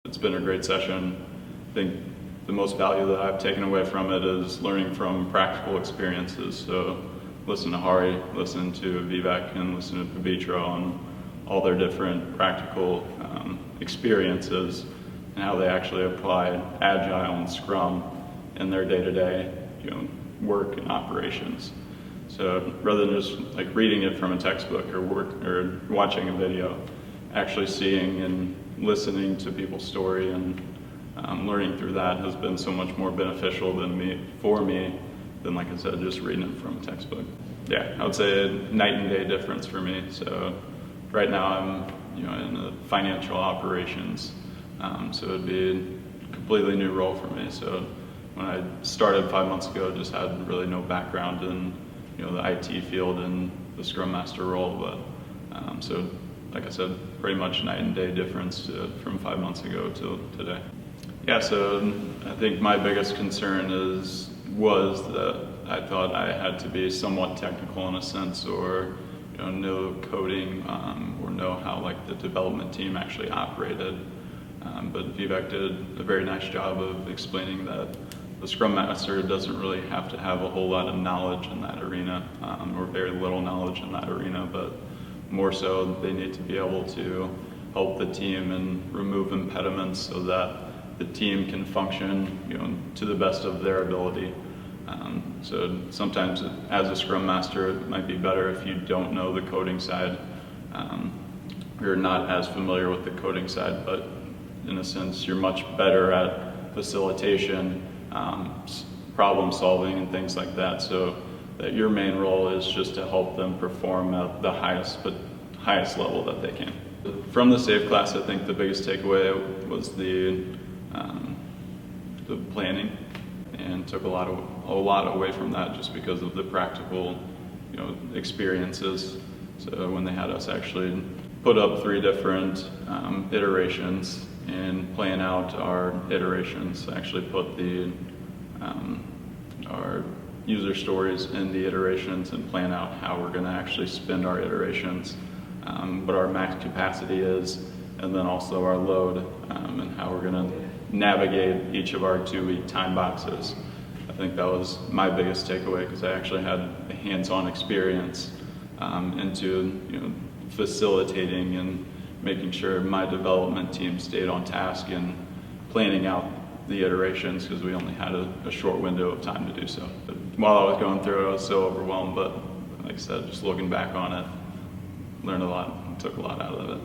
It's been a great session. I think the most value that I've taken away from it is learning from practical experiences. So listen to Hari, listen to Vivek, and listen to Pavitra on all their different practical experiences and how they actually apply Agile and Scrum in their day-to-day work and operations. So rather than just like reading it from a textbook or watching a video, actually seeing and listening to people's story and learning through that has been so much more beneficial for me than, like I said, just reading it from a textbook. Yeah, I would say a night and day difference for me. So right now I'm in the financial operations, so it'd be a completely new role for me. So when I started 5 months ago, just had really no background in the IT field and the Scrum Master role, but so like I said, pretty much night and day difference from 5 months ago till today. Yeah, so I think my biggest concern was that I thought I had to be somewhat technical in a sense, or know coding, or know how like the development team actually operated. But Vivek did a very nice job of explaining that the Scrum Master doesn't really have to have a whole lot of knowledge in that arena, or very little knowledge in that arena, but more so they need to be able to help the team and remove impediments so that the team can function to the best of their ability. So sometimes as a Scrum Master, it might be better if you don't know the coding side. You're not as familiar with the coding side, but in a sense, you're much better at facilitation, problem solving, and things like that. So that your main role is just to help them perform at the highest level that they can. From the SAVE class, I think the biggest takeaway was the planning, and took a lot away from that just because of the practical experiences. So when they had us actually put up 3 different iterations and plan out our iterations, actually put our user stories in the iterations and plan out how we're going to actually spend our iterations, what our max capacity is, and then also our load, and how we're going to navigate each of our 2-week time boxes. I think that was my biggest takeaway, because I actually had a hands-on experience into facilitating and making sure my development team stayed on task and planning out the iterations, because we only had a short window of time to do so. But while I was going through it, I was so overwhelmed, but like I said, just looking back on it, learned a lot and took a lot out of it.